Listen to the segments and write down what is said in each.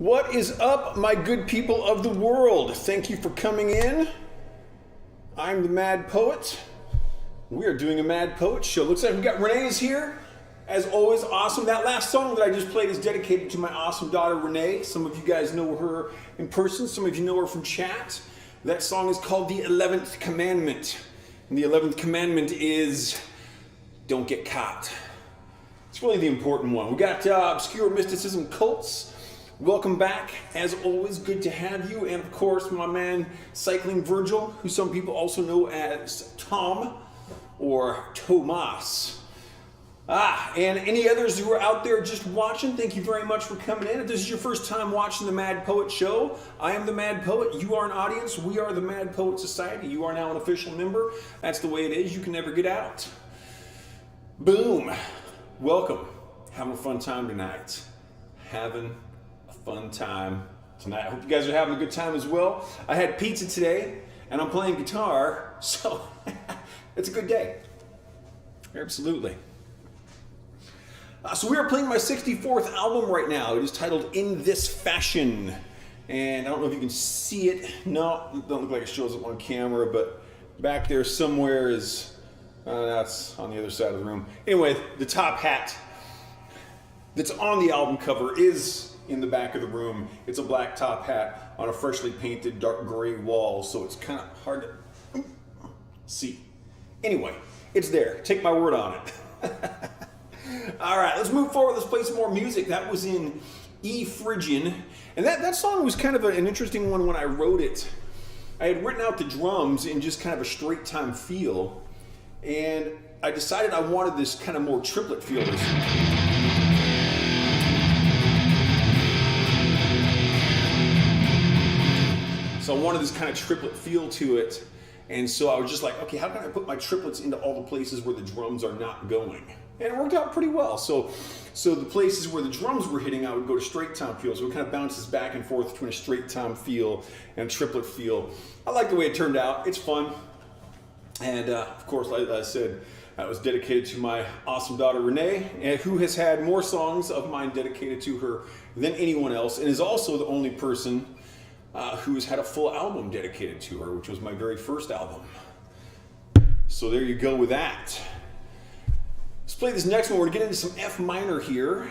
What is up, my good people of the world? Thank you for coming in. I'm the Mad Poet. We are doing a Mad Poet show. Looks like we got Renee's here. As always, awesome. That last song that I just played is dedicated to my awesome daughter, Renee. Some of you guys know her in person. Some of you know her from chat. That song is called The 11th Commandment. And the 11th Commandment is, don't get caught. It's really the important one. We got Obscure Mysticism Cults. Welcome back. As always, good to have you. And of course, my man, Cycling Virgil, who some people also know as Tom or Tomas. And any others who are out there just watching, thank you very much for coming in. If this is your first time watching the Mad Poet Show, I am the Mad Poet. You are an audience. We are the Mad Poet Society. You are now an official member. That's the way it is. You can never get out. Boom. Welcome. Having a fun time tonight. Having a fun time tonight. I hope you guys are having a good time as well. I had pizza today, and I'm playing guitar, so it's a good day. Absolutely. So we are playing my 64th album right now. It is titled In This Fashion. And I don't know if you can see it. No, it doesn't look like it shows up on camera, but back there somewhere is, that's on the other side of the room. Anyway, the top hat that's on the album cover is in the back of the room. It's a black top hat on a freshly painted dark gray wall, so it's kind of hard to see. Anyway, it's there. Take my word on it. All right, let's move forward. Let's play some more music. That was in E Phrygian. And that song was kind of an interesting one when I wrote it. I had written out the drums in just kind of a straight time feel. And I decided I wanted this kind of more triplet feel. So I wanted this kind of triplet feel to it. And so I was just like, okay, how can I put my triplets into all the places where the drums are not going? And it worked out pretty well. So the places where the drums were hitting, I would go to straight time feel. So it kind of bounces back and forth between a straight time feel and a triplet feel. I like the way it turned out. It's fun. And of course, like I said, that was dedicated to my awesome daughter, Renee, who has had more songs of mine dedicated to her than anyone else, and is also the only person who has had a full album dedicated to her, which was my very first album. So there you go with that. Let's play this next one. We're going to get into some F minor here.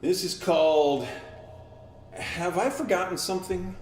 This is called Have I Forgotten Something?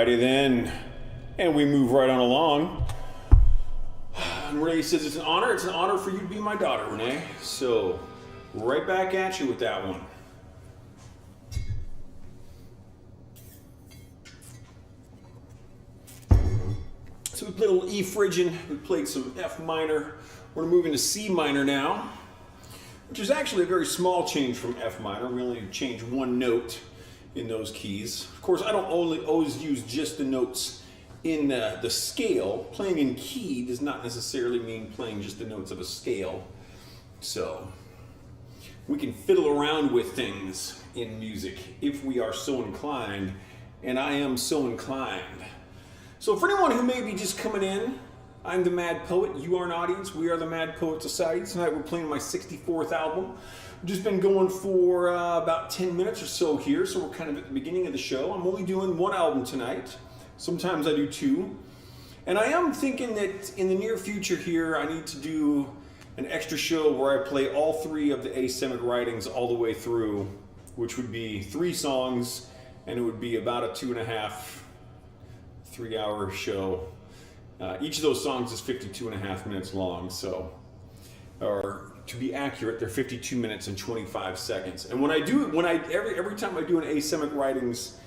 Alrighty then. And we move right on along. And Renee says it's an honor. It's an honor for you to be my daughter, Renee. So, right back at you with that one. So we played a little E Phrygian. We played some F minor. We're going to move into C minor now, which is actually a very small change from F minor. We only change one note in those keys. Of course, I don't always use just the notes in the scale. Playing in key does not necessarily mean playing just the notes of a scale. So we can fiddle around with things in music if we are so inclined, and I am so inclined. So for anyone who may be just coming in, I'm the Mad Poet, you are an audience, we are the Mad Poet Society. Tonight we're playing my 64th album. We've just been going for about 10 minutes or so here, so we're kind of at the beginning of the show. I'm only doing one album tonight. Sometimes I do two. And I am thinking that in the near future here, I need to do an extra show where I play all three of the asemic writings all the way through, which would be 3 songs, and it would be about a 2.5, 3-hour show. Each of those songs is 52.5 minutes long, so, or to be accurate, they're 52 minutes and 25 seconds. And every time I do an asemic writings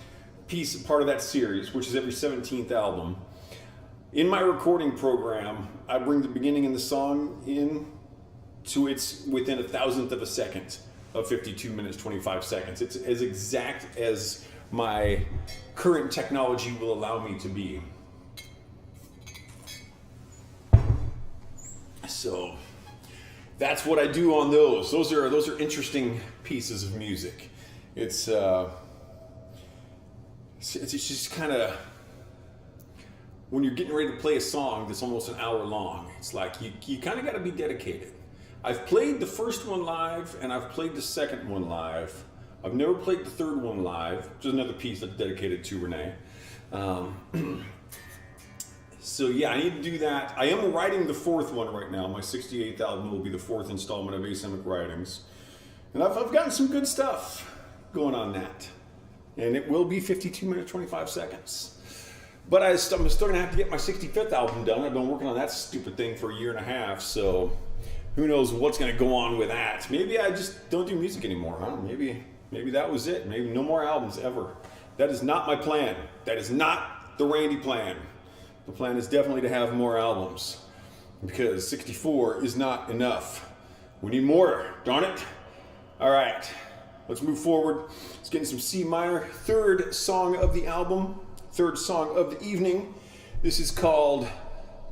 piece, part of that series, which is every 17th album, in my recording program, I bring the beginning and the song in to it's within 1,000th of a second of 52 minutes, 25 seconds. It's as exact as my current technology will allow me to be. So that's what I do on those. Those are interesting pieces of music. It's just kind of, when you're getting ready to play a song that's almost an hour long, it's like you kind of got to be dedicated. I've played the first one live and I've played the second one live. I've never played the third one live, which is another piece that's dedicated to Renee. So yeah, I need to do that. I am writing the 4th one right now. My 68th album will be the 4th installment of Asemic Writings. And I've gotten some good stuff going on that. And it will be 52 minutes, 25 seconds. But I'm still going to have to get my 65th album done. I've been working on that stupid thing for 1.5 years, so who knows what's going to go on with that. Maybe I just don't do music anymore, huh? Maybe that was it. Maybe no more albums ever. That is not my plan. That is not the Randy plan. The plan is definitely to have more albums, because 64 is not enough. We need more, darn it. All right, let's move forward. Let's get into some C minor. 3rd song of the album, 3rd song of the evening. This is called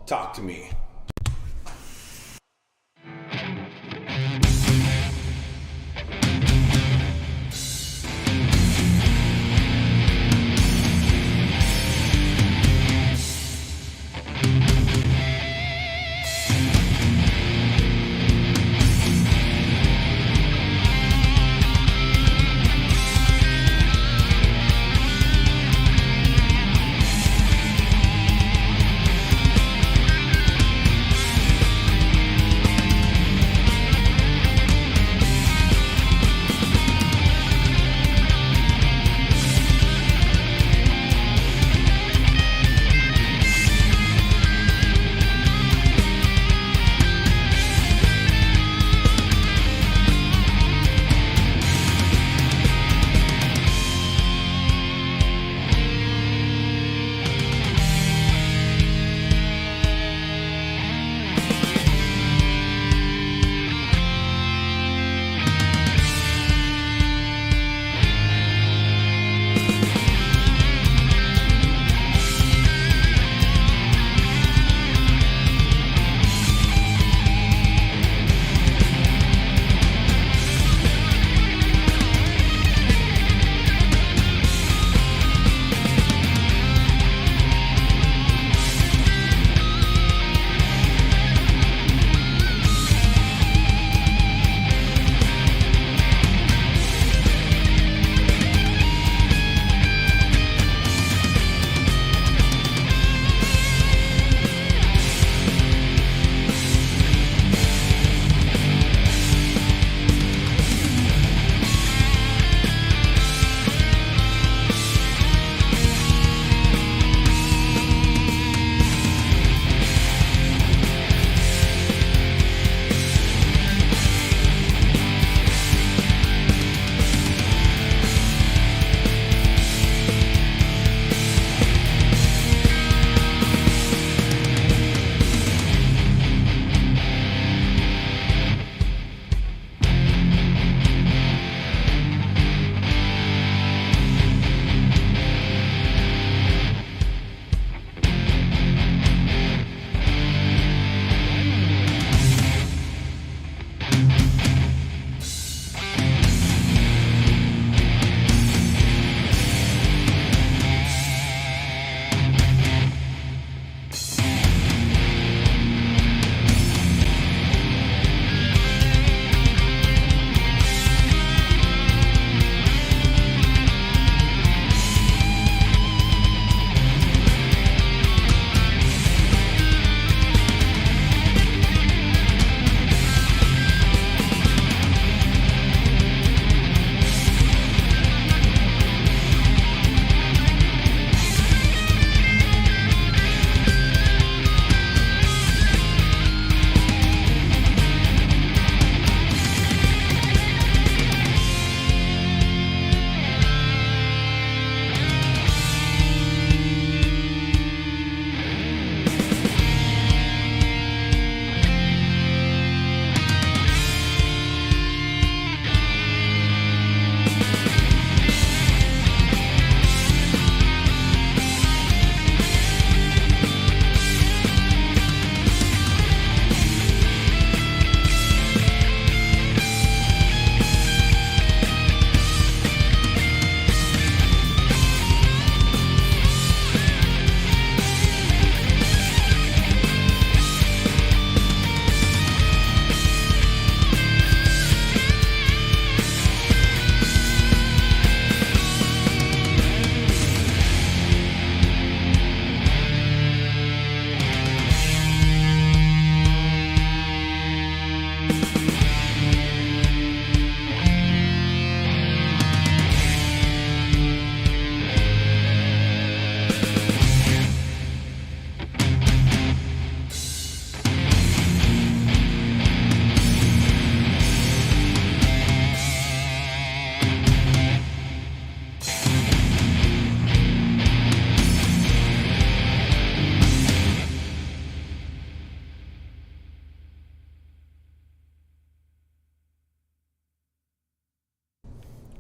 Talk to Me.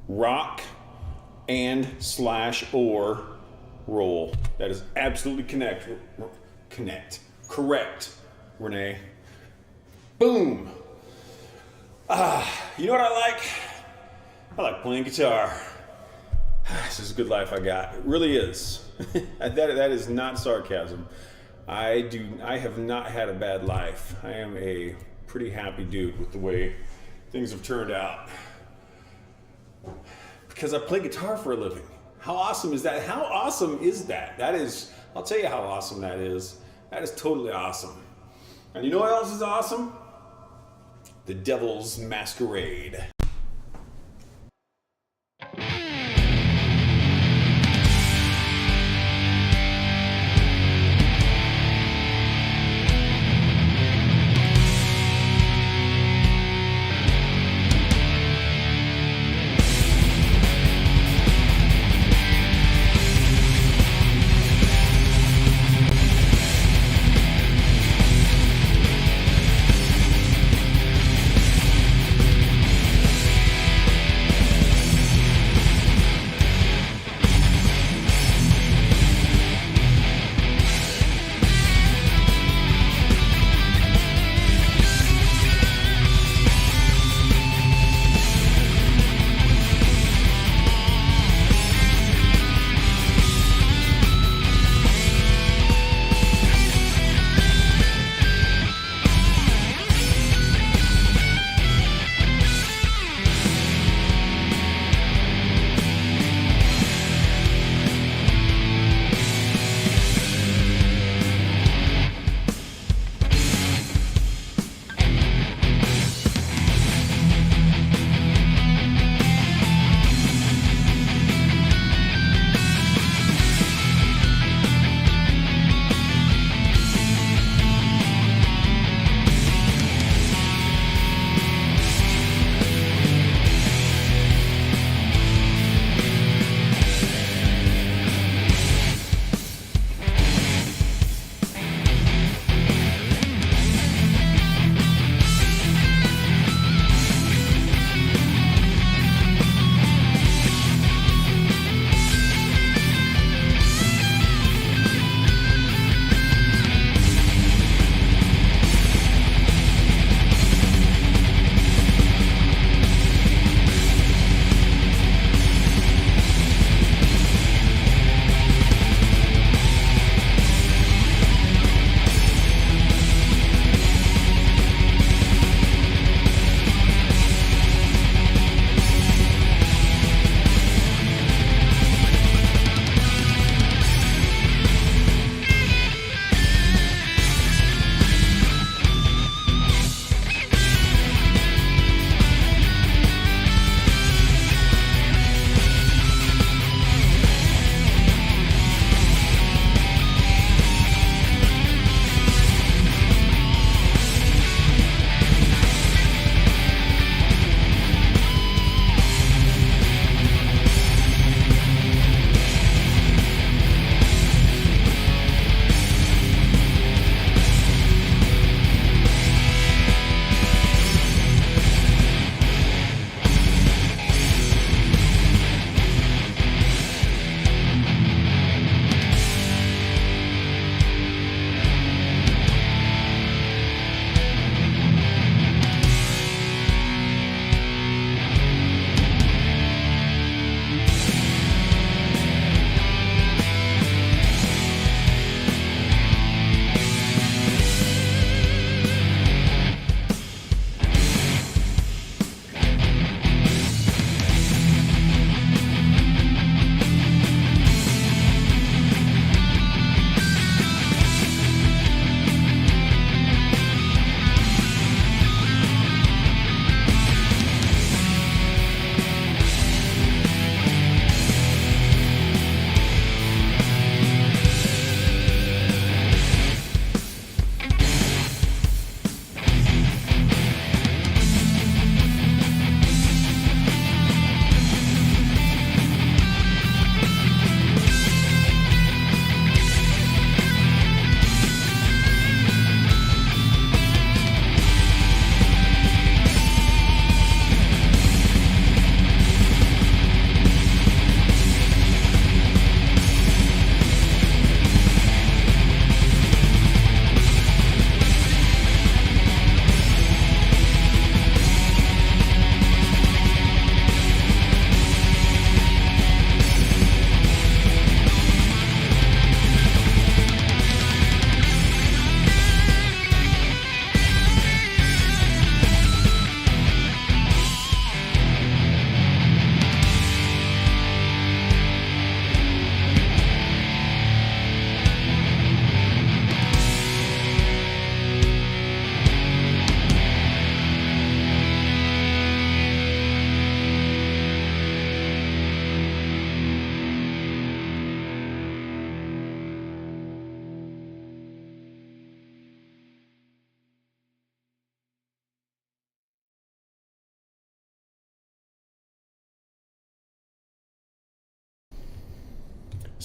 rock and slash or roll. That is absolutely correct, Renee. Boom. You know what I like? I like playing guitar. This is a good life I got. It really is. that is not sarcasm. I have not had a bad life. I am a pretty happy dude with the way things have turned out. Because I play guitar for a living. How awesome is that? How awesome is that? I'll tell you how awesome that is. That is totally awesome. And you know what else is awesome? The Devil's Masquerade.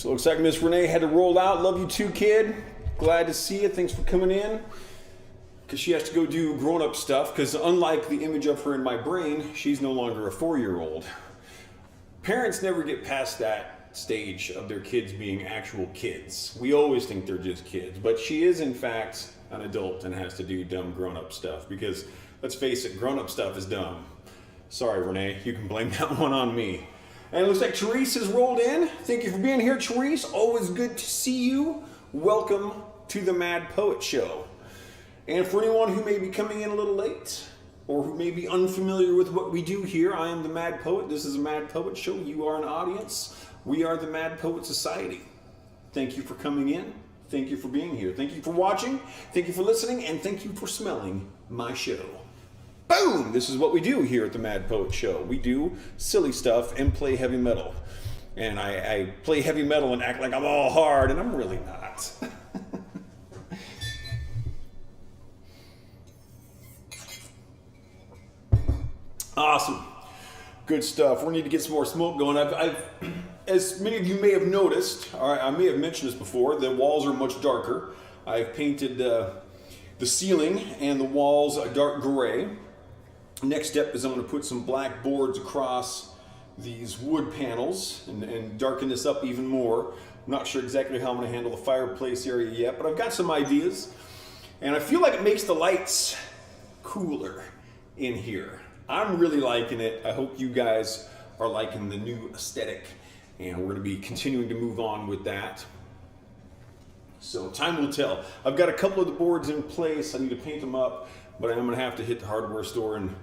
So it looks like Miss Renee had to roll out. Love you too, kid. Glad to see you. Thanks for coming in. Because she has to go do grown-up stuff. Because unlike the image of her in my brain, she's no longer a 4-year-old. Parents never get past that stage of their kids being actual kids. We always think they're just kids. But she is, in fact, an adult and has to do dumb grown-up stuff. Because, let's face it, grown-up stuff is dumb. Sorry, Renee. You can blame that one on me. And it looks like Therese has rolled in. Thank you for being here, Therese. Always good to see you. Welcome to the Mad Poet Show. And for anyone who may be coming in a little late, or who may be unfamiliar with what we do here, I am the Mad Poet. This is a Mad Poet Show. You are an audience. We are the Mad Poet Society. Thank you for coming in. Thank you for being here. Thank you for watching. Thank you for listening. And thank you for smelling my show. Boom! This is what we do here at the Mad Poet Show. We do silly stuff and play heavy metal. And I play heavy metal and act like I'm all hard, and I'm really not. Awesome. Good stuff. We need to get some more smoke going. I've as many of you may have noticed, or I may have mentioned this before, the walls are much darker. I've painted the ceiling and the walls a dark gray. Next step is I'm going to put some black boards across these wood panels and darken this up even more. I'm not sure exactly how I'm going to handle the fireplace area yet, but I've got some ideas. And I feel like it makes the lights cooler in here. I'm really liking it. I hope you guys are liking the new aesthetic. And we're going to be continuing to move on with that. So time will tell. I've got a couple of the boards in place. I need to paint them up, but I'm going to have to hit the hardware store and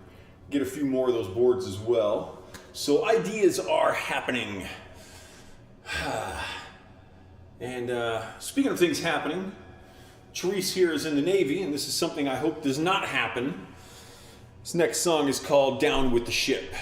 get a few more of those boards as well. So ideas are happening. And speaking of things happening, Therese here is in the Navy, and this is something I hope does not happen. This next song is called Down with the Ship.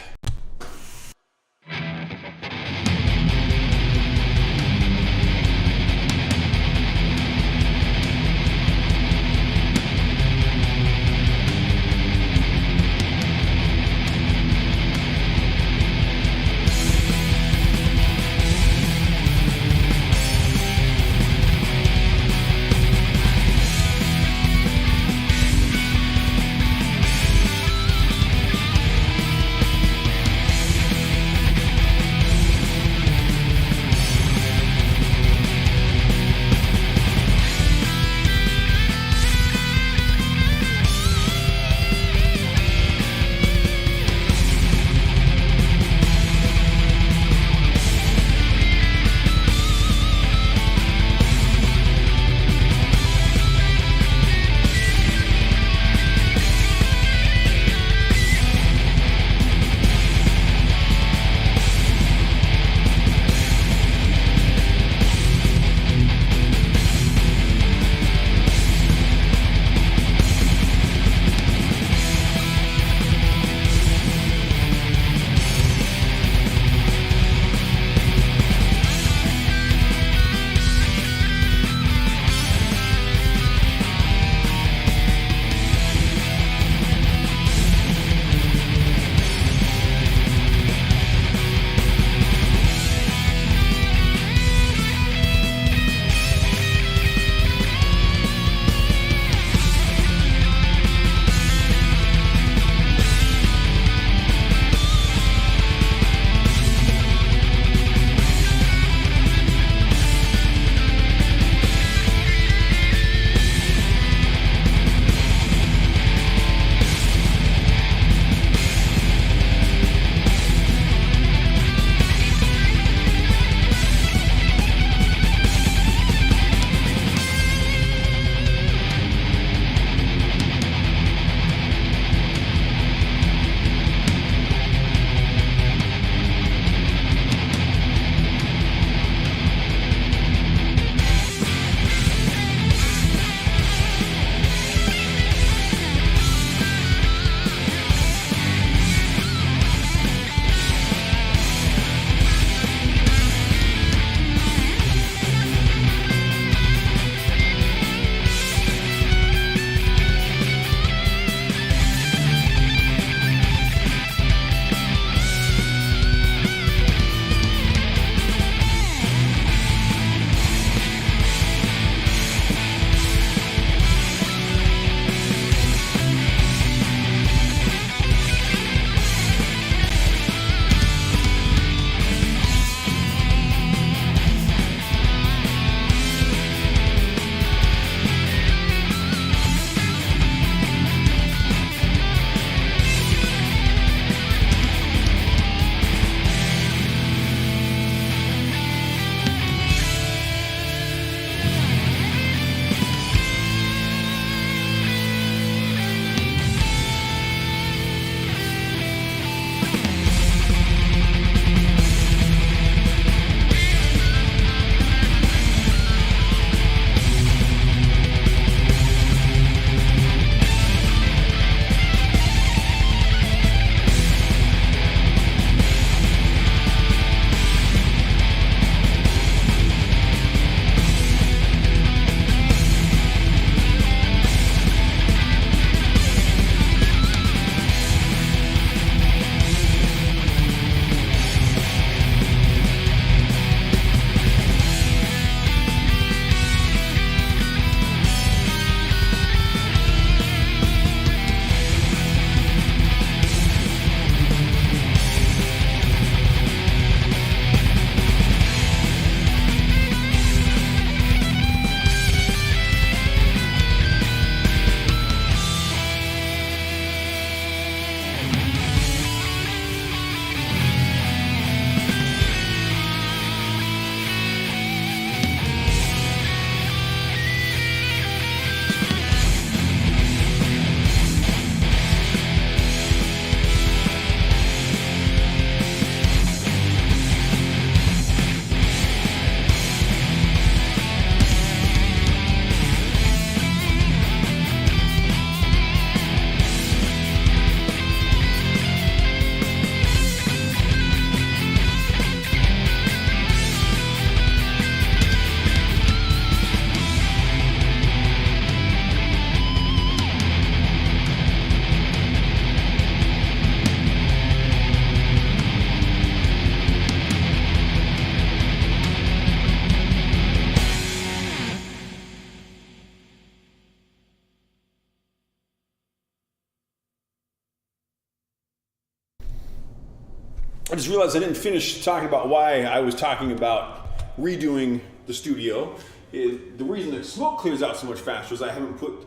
I just realized I didn't finish talking about why I was talking about redoing the studio. The reason that smoke clears out so much faster is I haven't put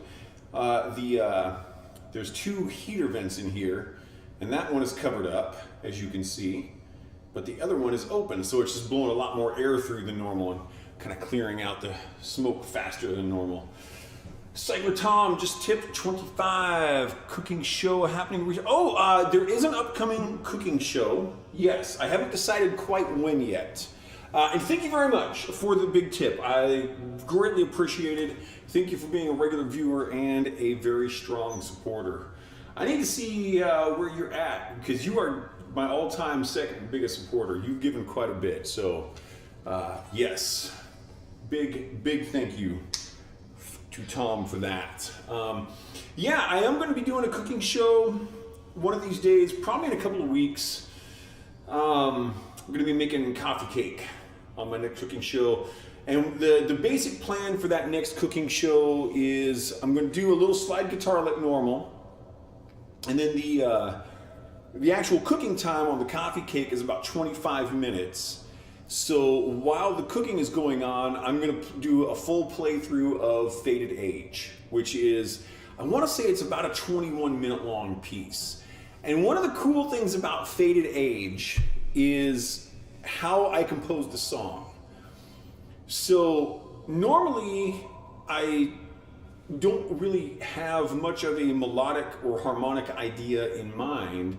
there's two heater vents in here, and that one is covered up, as you can see, but the other one is open, so it's just blowing a lot more air through than normal and kind of clearing out the smoke faster than normal. Cycler Tom just tipped 25. Cooking show happening. There is an upcoming cooking show. Yes, I haven't decided quite when yet. And thank you very much for the big tip. I greatly appreciate it. Thank you for being a regular viewer and a very strong supporter. I need to see where you're at, because you are my all-time second biggest supporter. You've given quite a bit. So, yes, big thank you to Tom for that. Yeah, I am going to be doing a cooking show one of these days, probably in a couple of weeks. I'm going to be making coffee cake on my next cooking show. And the basic plan for that next cooking show is I'm going to do a little slide guitar like normal. And then the actual cooking time on the coffee cake is about 25 minutes. So while the cooking is going on, I'm going to do a full playthrough of Faded Age, which is, I want to say it's about a 21-minute long piece. And one of the cool things about Faded Age is how I composed the song. So normally I don't really have much of a melodic or harmonic idea in mind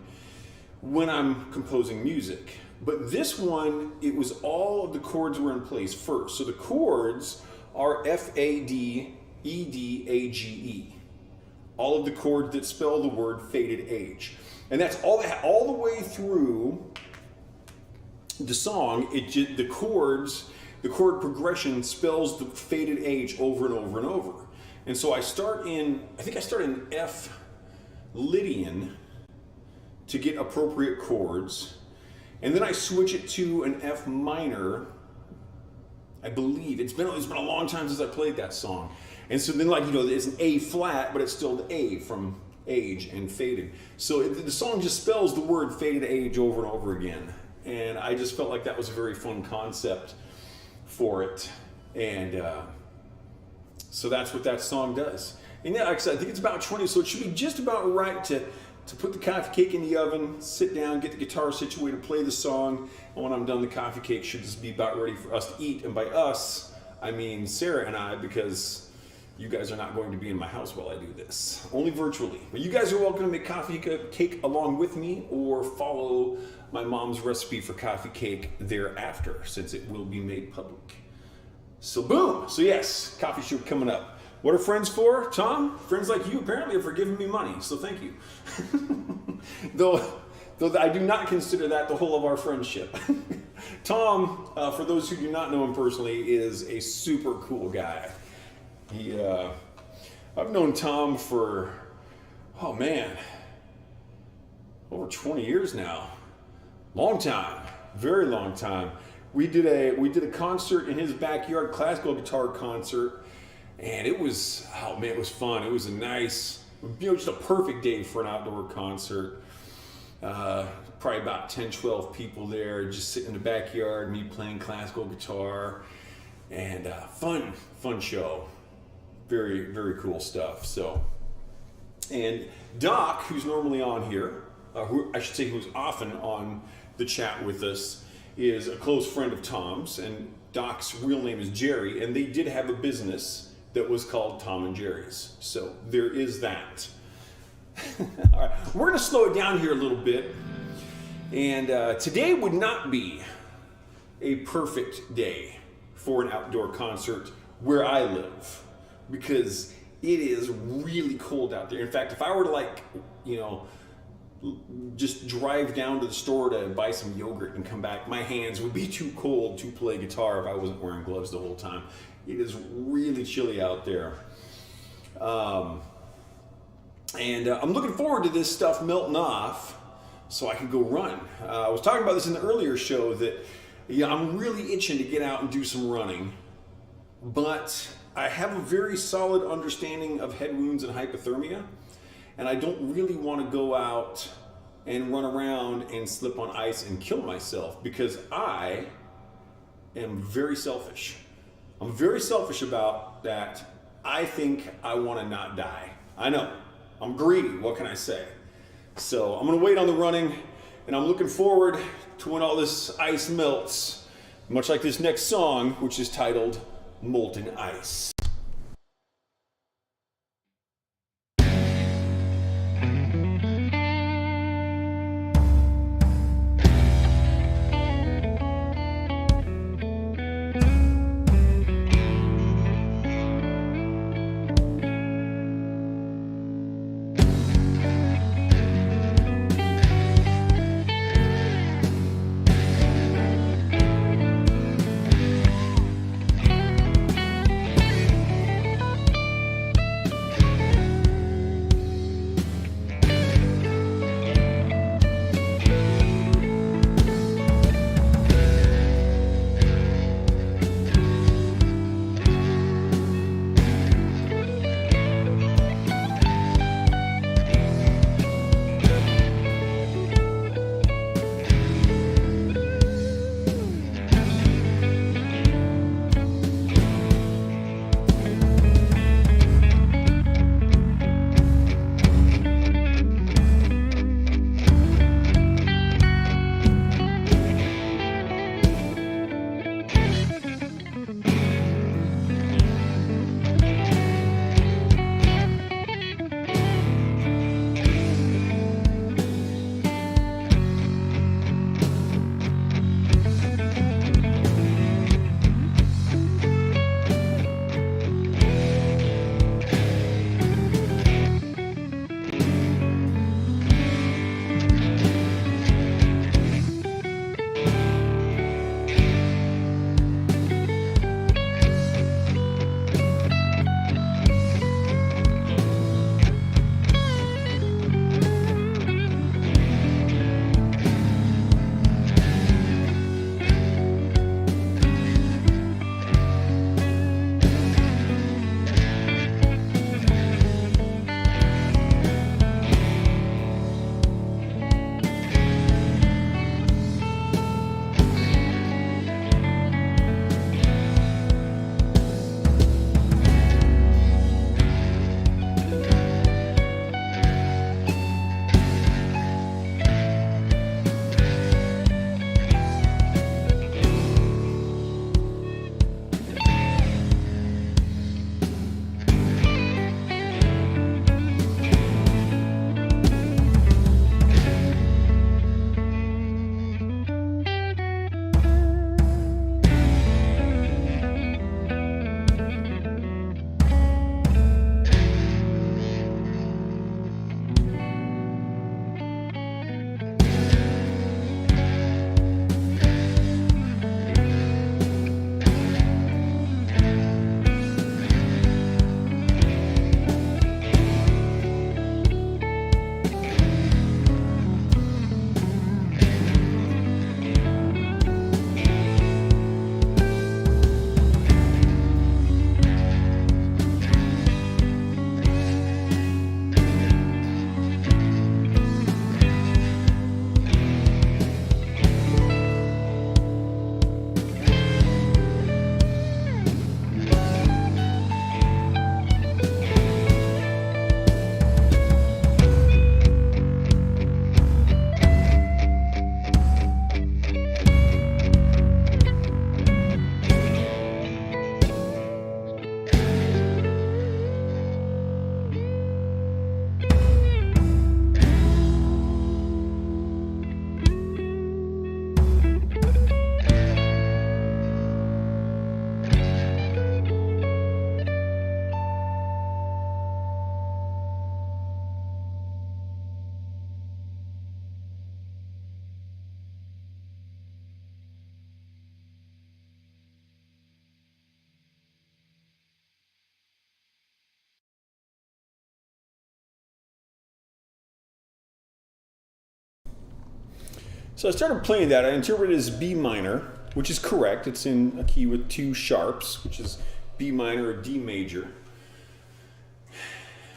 when I'm composing music. But this one, it was all of the chords were in place first. So the chords are F, A, D, E, D, A, G, E. All of the chords that spell the word Faded Age. And that's all the way through the song. The chord progression spells the Faded Age over and over and over. And so I think I start in F Lydian to get appropriate chords. And then I switch it to an F minor, I believe. It's been a long time since I played that song. And so then, it's an A flat, but it's still the A from age and faded. So the song just spells the word Faded Age over and over again. And I just felt like that was a very fun concept for it. And so that's what that song does. And yeah, like I said, I think it's about 20, so it should be just about right to put the coffee cake in the oven, sit down, get the guitar situated, play the song, and when I'm done, the coffee cake should just be about ready for us to eat. And by us, I mean Sarah and I, because you guys are not going to be in my house while I do this, only virtually. But you guys are welcome to make coffee cake along with me, or follow my mom's recipe for coffee cake thereafter, since it will be made public. So boom, so yes, coffee show coming up. What are friends for, Tom? Friends like you apparently are for giving me money, so thank you. Though I do not consider that the whole of our friendship. Tom, for those who do not know him personally, is a super cool guy. I've known Tom for, over 20 years now. Long time, very long time. We did a concert in his backyard, classical guitar concert. And it was, it was fun. It was a nice, just a perfect day for an outdoor concert. Probably about 10, 12 people there, just sitting in the backyard, me playing classical guitar, and fun show. Very, very cool stuff. So, and Doc, who's normally on here, who's often on the chat with us, is a close friend of Tom's, and Doc's real name is Jerry, and they did have a business that was called Tom and Jerry's. So there is that. All right, we're going to slow it down here a little bit. And today would not be a perfect day for an outdoor concert where I live, because it is really cold out there. In fact, if I were to just drive down to the store to buy some yogurt and come back, my hands would be too cold to play guitar if I wasn't wearing gloves the whole time. It is really chilly out there. I'm looking forward to this stuff melting off so I can go run. I was talking about this in the earlier show that I'm really itching to get out and do some running, but I have a very solid understanding of head wounds and hypothermia, and I don't really want to go out and run around and slip on ice and kill myself, because I am very selfish. I'm very selfish about that. I think I want to not die. I know. I'm greedy. What can I say? So I'm going to wait on the running, and I'm looking forward to when all this ice melts, much like this next song, which is titled Molten Ice. So I started playing that. I interpreted it as B minor, which is correct. It's in a key with two sharps, which is B minor or D major.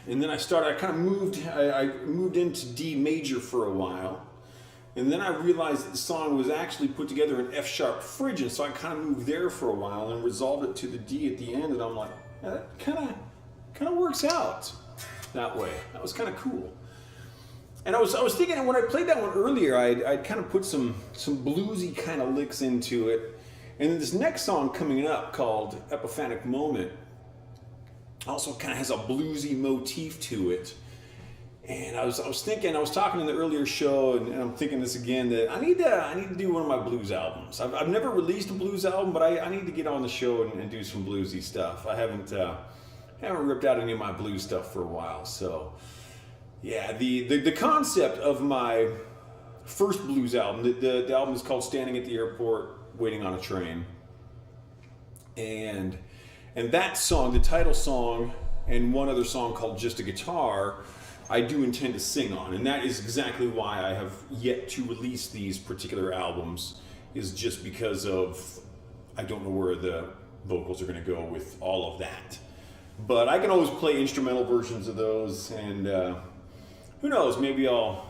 And then I moved into D major for a while. And then I realized that the song was actually put together in F sharp Phrygian, so I kind of moved there for a while and resolved it to the D at the end, and I'm like, yeah, that kind of works out that way. That was kind of cool. And I was thinking, when I played that one earlier, I'd kind of put some bluesy kind of licks into it. And then this next song coming up called Epiphanic Moment also kind of has a bluesy motif to it. And I was talking in the earlier show, and I'm thinking this again, that I need to do one of my blues albums. I've never released a blues album, but I need to get on the show and do some bluesy stuff. I haven't ripped out any of my blues stuff for a while. So yeah, the concept of my first blues album, the album is called Standing at the Airport Waiting on a Train. And that song, the title song, and one other song called Just a Guitar, I do intend to sing on. And that is exactly why I have yet to release these particular albums, is just because of, I don't know where the vocals are going to go with all of that. But I can always play instrumental versions of those, and who knows, maybe I'll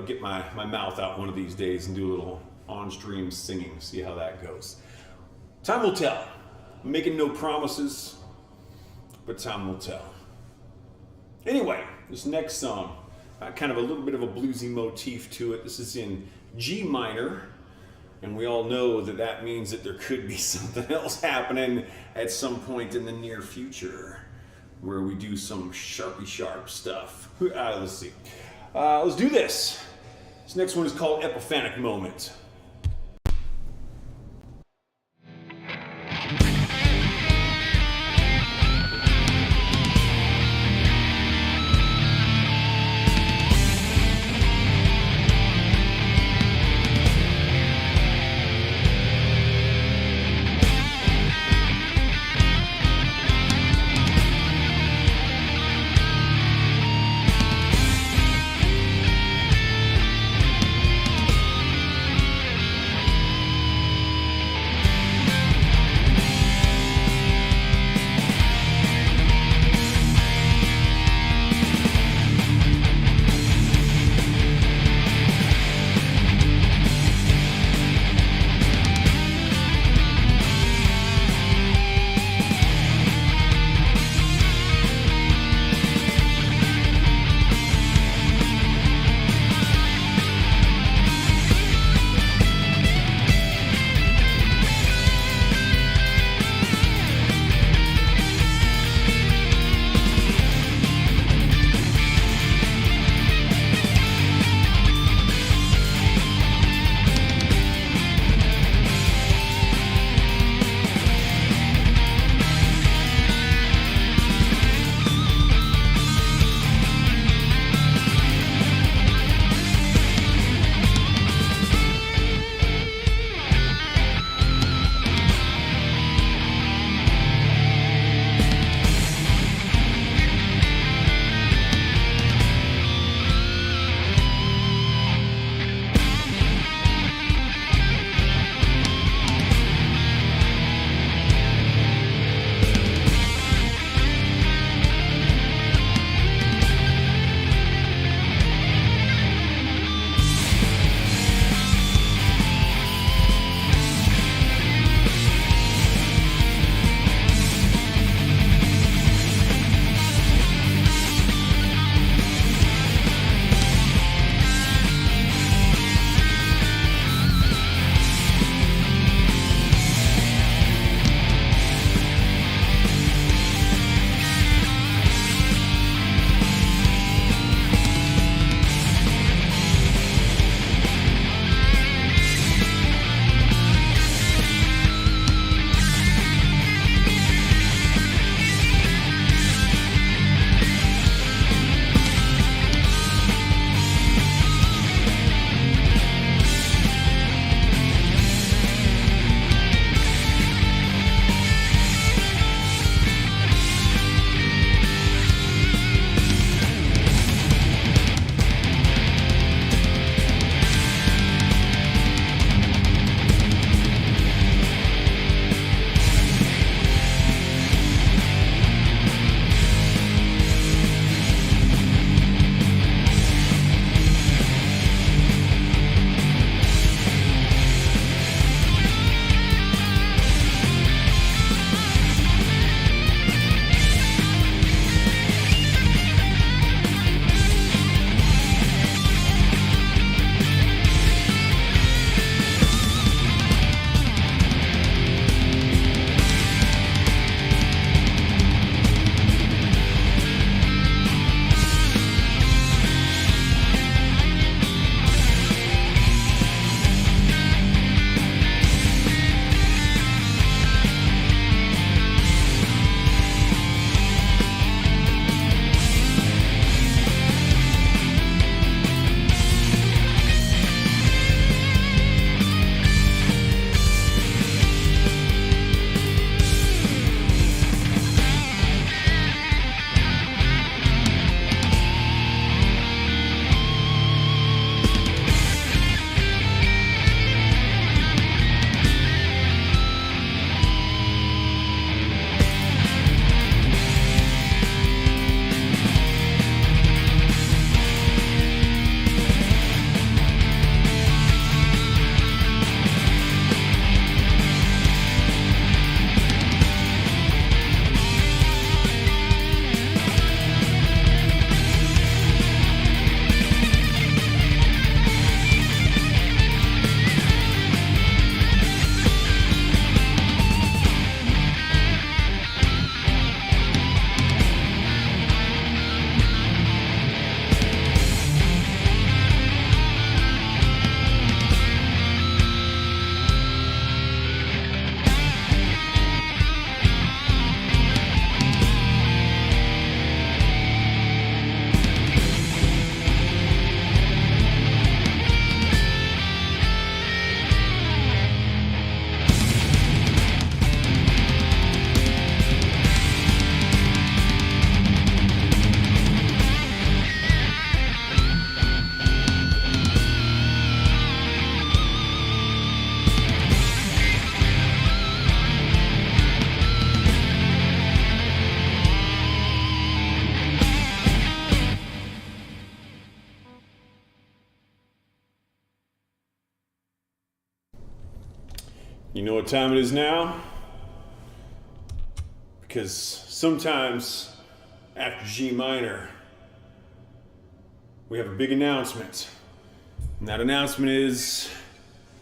get my mouth out one of these days and do a little on-stream singing, see how that goes. Time will tell. I'm making no promises, but time will tell. Anyway, this next song, kind of a little bit of a bluesy motif to it. This is in G minor, and we all know that means that there could be something else happening at some point in the near future, where we do some sharp stuff. Let's see. Let's do this. This next one is called Epiphanic Moment. You know what time it is now? Because sometimes after G minor, we have a big announcement. And that announcement is,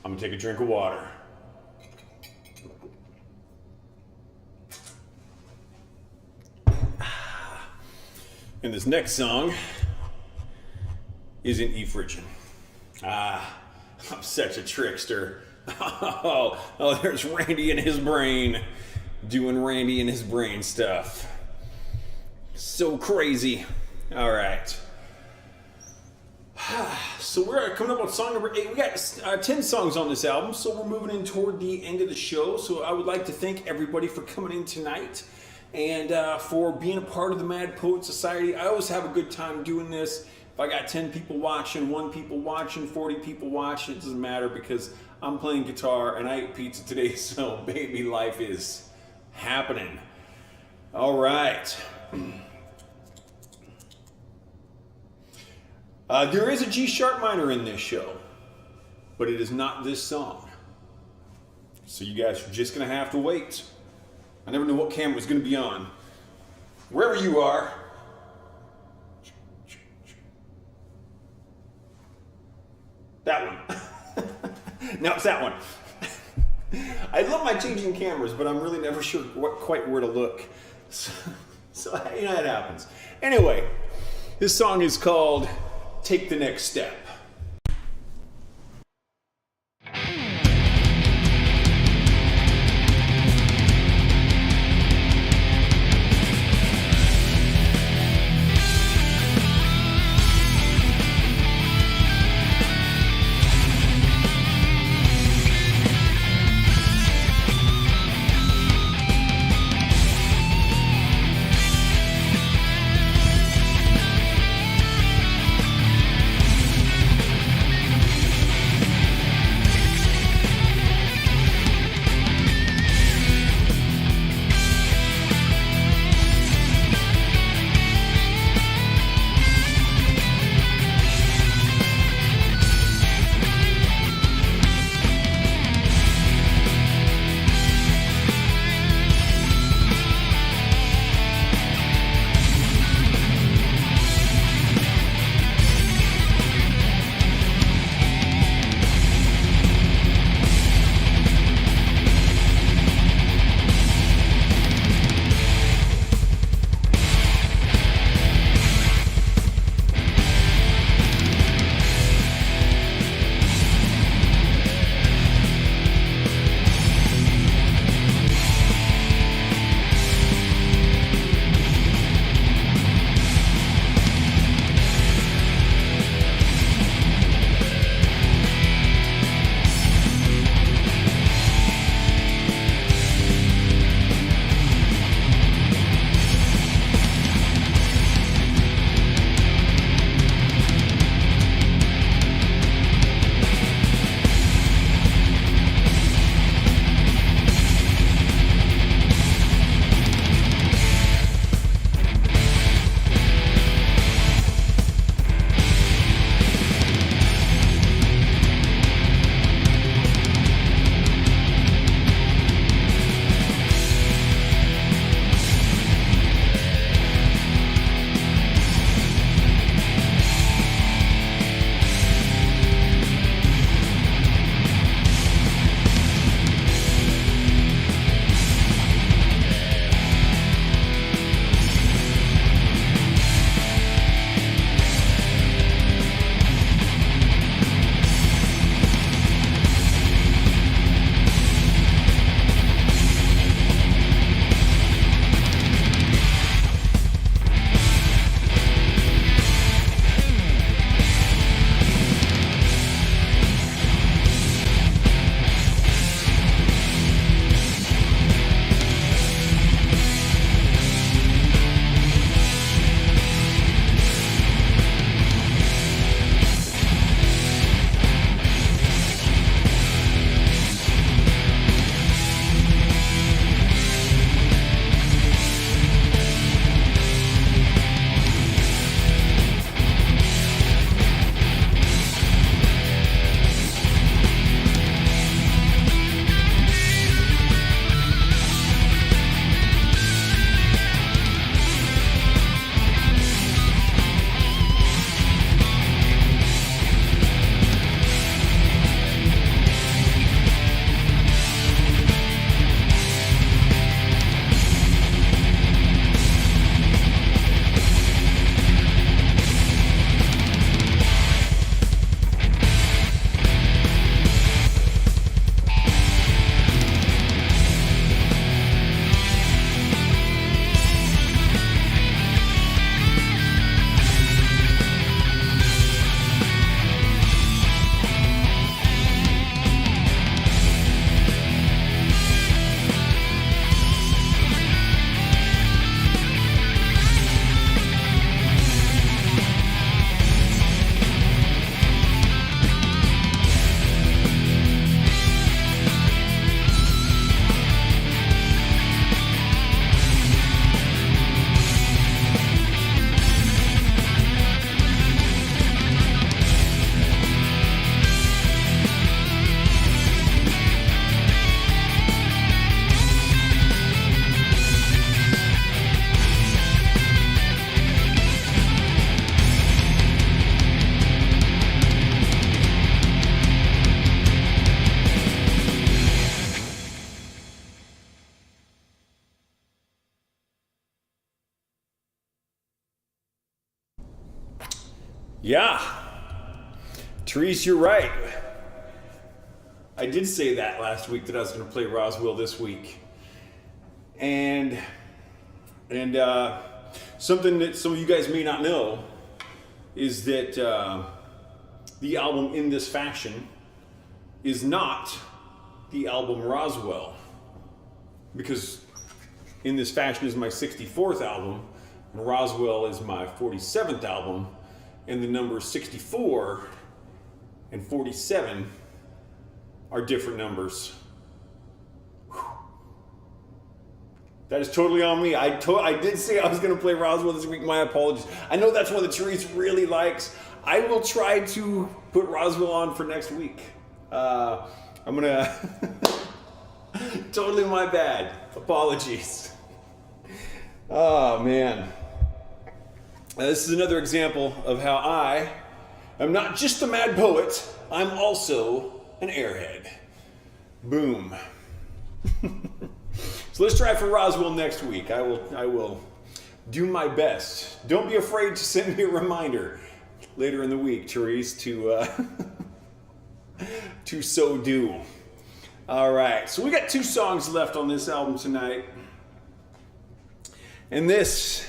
I'm gonna take a drink of water. And this next song is in E phrygian. I'm such a trickster. Oh, there's Randy and his brain doing Randy and his brain stuff. So crazy. All right. So we're coming up on song number 8. We got 10 songs on this album, so we're moving in toward the end of the show. So I would like to thank everybody for coming in tonight and for being a part of the Mad Poet Society. I always have a good time doing this. If I got 10 people watching, 1 people watching, 40 people watching, it doesn't matter because I'm playing guitar and I ate pizza today, so baby, life is happening. All right. There is a G sharp minor in this show, but it is not this song. So you guys are just gonna have to wait. I never knew what camera was gonna be on. Wherever you are, that one. No, it's that one. I love my changing cameras, but I'm really never sure quite where to look. So you know, it happens. Anyway, this song is called Take the Next Step. Yeah. Therese, you're right. I did say that last week that I was going to play Roswell this week. And something that some of you guys may not know is that the album In This Fashion is not the album Roswell, because In This Fashion is my 64th album and Roswell is my 47th album, and the numbers 64 and 47 are different numbers. Whew. That is totally on me. I did say I was going to play Roswell this week. My apologies. I know that's one that Therese really likes. I will try to put Roswell on for next week. I'm going to... Totally my bad. Apologies. Oh, man. This is another example of how I am not just a mad poet, I'm also an airhead. Boom. So let's try for Roswell next week. I will do my best. Don't be afraid to send me a reminder later in the week, Therese, to so do. All right, so we got 2 songs left on this album tonight. And this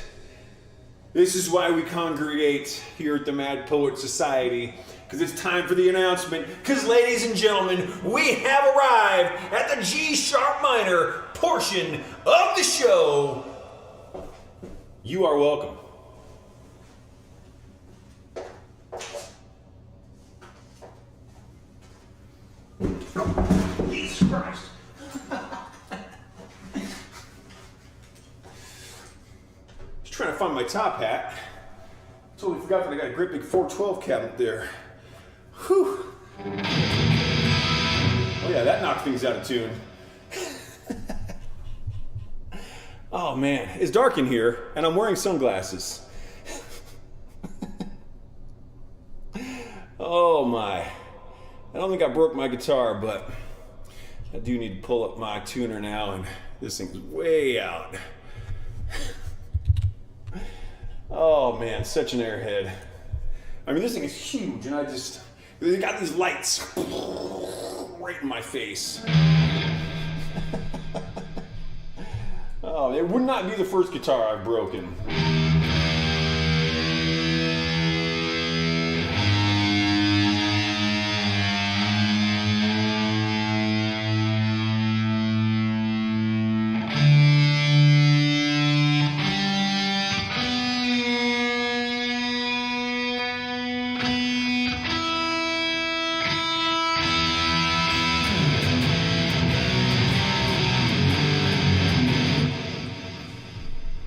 is why we congregate here at the Mad Poet Society, because it's time for the announcement. Because, ladies and gentlemen, we have arrived at the G sharp minor portion of the show. You are welcome. Jesus Christ. Just trying to find my top hat. Totally forgot that I got a great big 412 cabinet there. Whew. Oh yeah, that knocked things out of tune. Oh man, it's dark in here and I'm wearing sunglasses. Oh my. I don't think I broke my guitar, but I do need to pull up my tuner now, and this thing's way out. Oh man, such an airhead. I mean, this thing is huge, and they got these lights right in my face. Oh, it would not be the first guitar I've broken.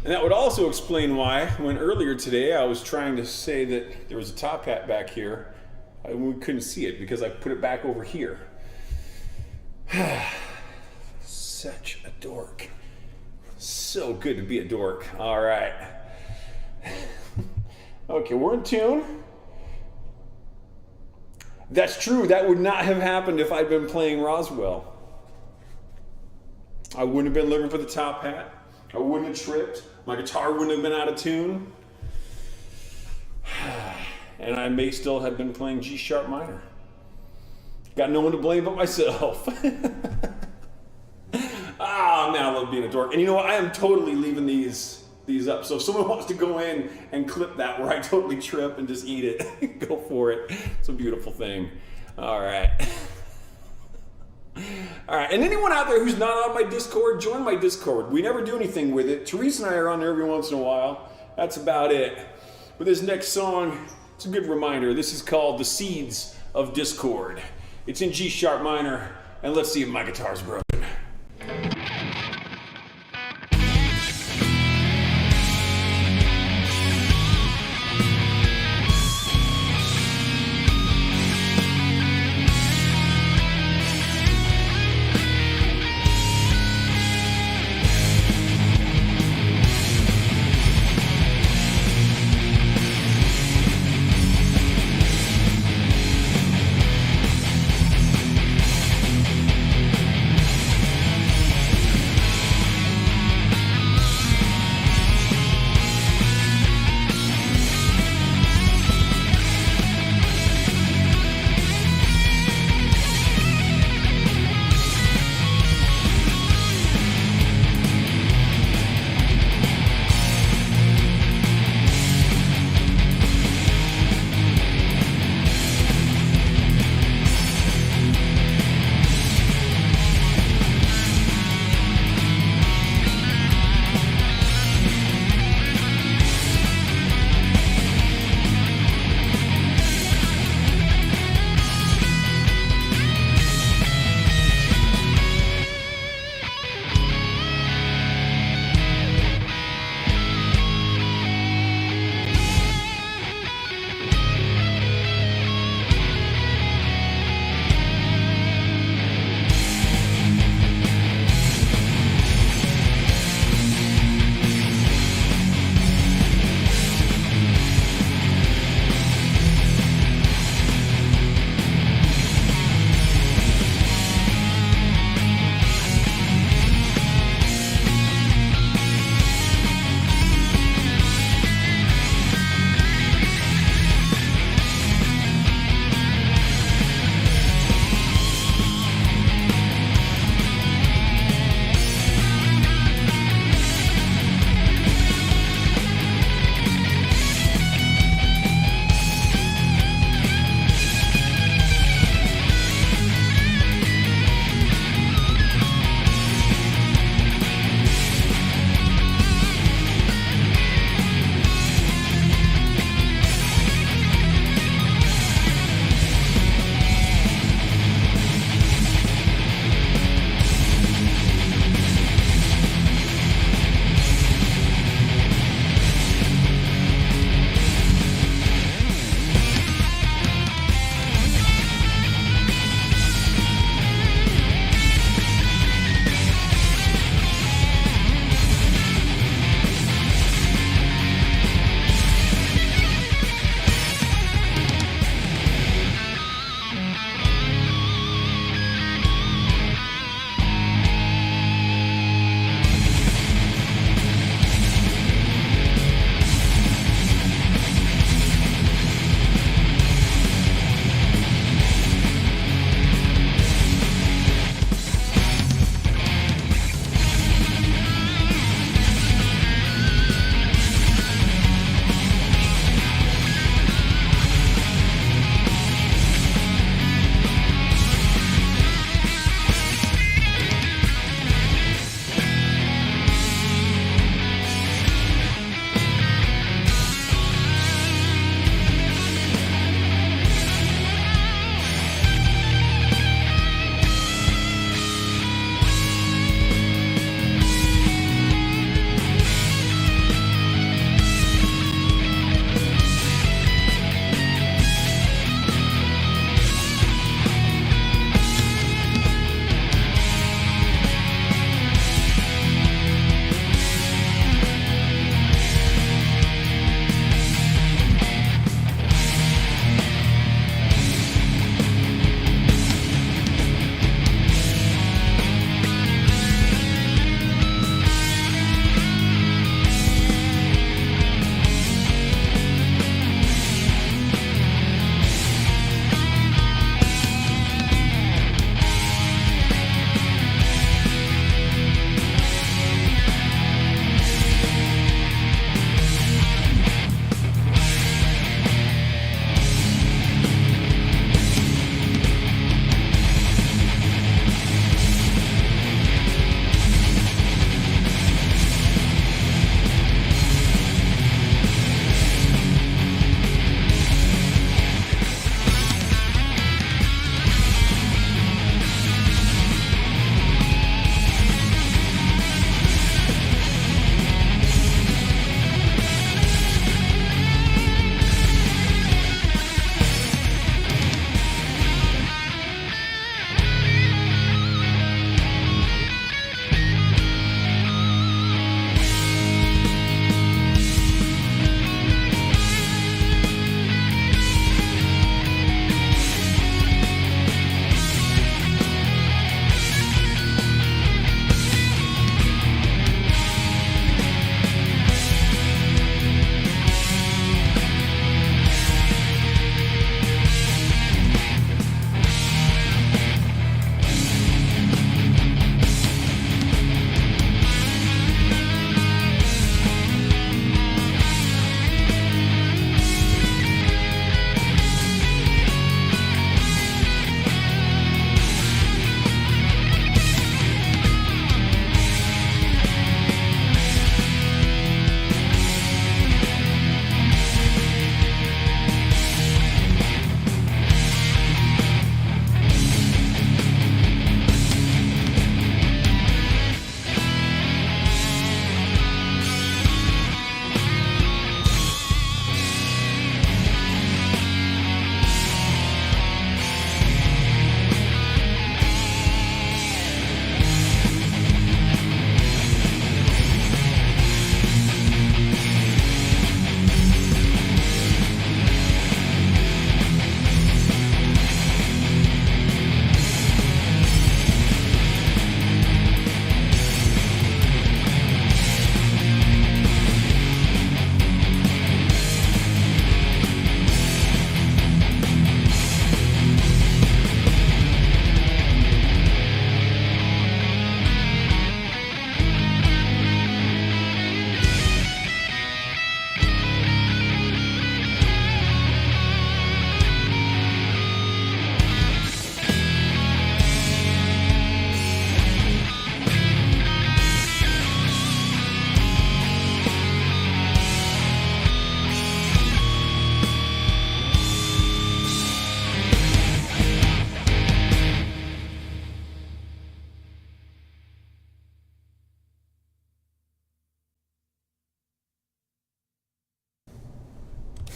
And that would also explain why, when earlier today I was trying to say that there was a top hat back here, we couldn't see it because I put it back over here. Such a dork. So good to be a dork. All right. Okay, we're in tune. That's true. That would not have happened if I'd been playing Roswell. I wouldn't have been looking for the top hat. I wouldn't have tripped. My guitar wouldn't have been out of tune. And I may still have been playing G sharp minor. Got no one to blame but myself. Ah, man, I love being a dork. And you know what? I am totally leaving these up. So if someone wants to go in and clip that where I totally trip and just eat it, go for it. It's a beautiful thing. All right. All right, and anyone out there who's not on my Discord, join my Discord. We never do anything with it. Therese and I are on there every once in a while. That's about it. But this next song, it's a good reminder. This is called The Seeds of Discord. It's in G sharp minor, and let's see if my guitar's broken.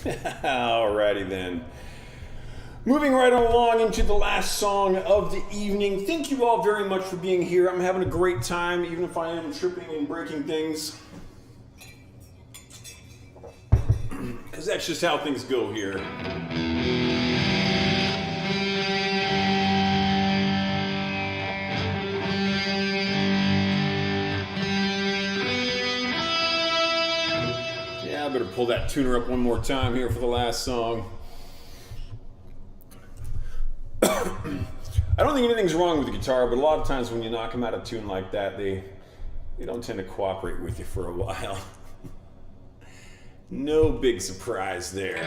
Alrighty then. Moving right along into the last song of the evening. Thank you all very much for being here. I'm having a great time, even if I am tripping and breaking things. Because that's just how things go here. Yeah, I better pull that tuner up one more time here for the last song. I don't think anything's wrong with the guitar, but a lot of times when you knock them out of tune like that, they don't tend to cooperate with you for a while. No big surprise there.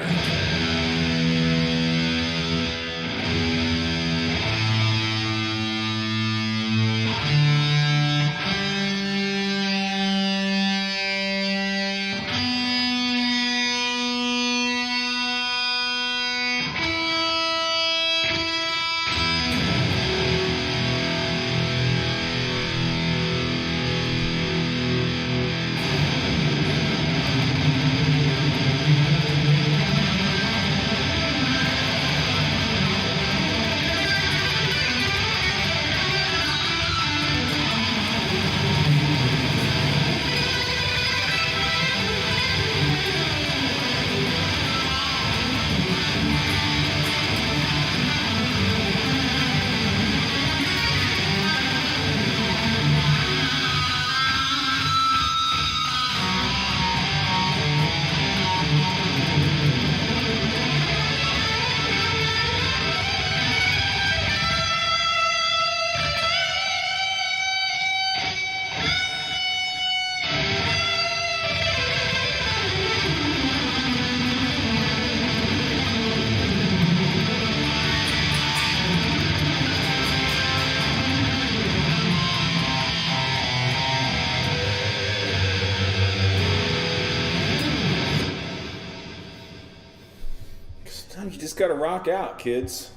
You just gotta rock out, kids.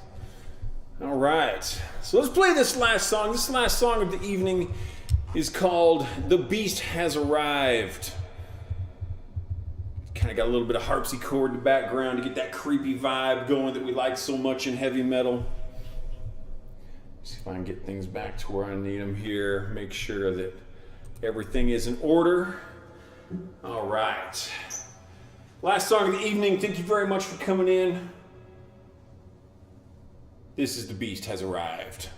All right, so let's play this last song. This last song of the evening is called "The Beast Has Arrived." Kind of got a little bit of harpsichord in the background to get that creepy vibe going that we like so much in heavy metal. See if I can get things back to where I need them here. Make sure that everything is in order. All right. Last song of the evening. Thank you very much for coming in. This is "The Beast Has Arrived."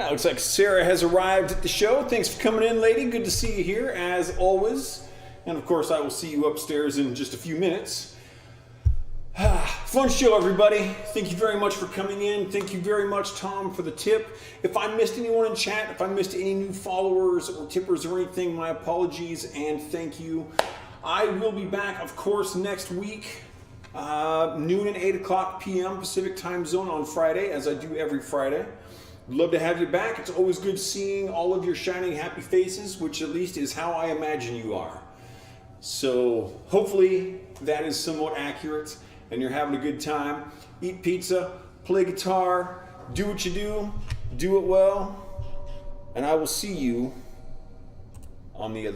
Yeah, looks like Sarah has arrived at the show. Thanks for coming in, lady. Good to see you here, as always. And of course, I will see you upstairs in just a few minutes. Fun show, everybody. Thank you very much for coming in. Thank you very much, Tom, for the tip. If I missed anyone in chat, if I missed any new followers or tippers or anything, my apologies and thank you. I will be back, of course, next week, noon and 8 o'clock p.m. Pacific time zone on Friday, as I do every Friday. Love to have you back. It's always good seeing all of your shining happy faces, which at least is how I imagine you are. So hopefully that is somewhat accurate and you're having a good time. Eat pizza, play guitar, do what you do it well, and I will see you on the other side.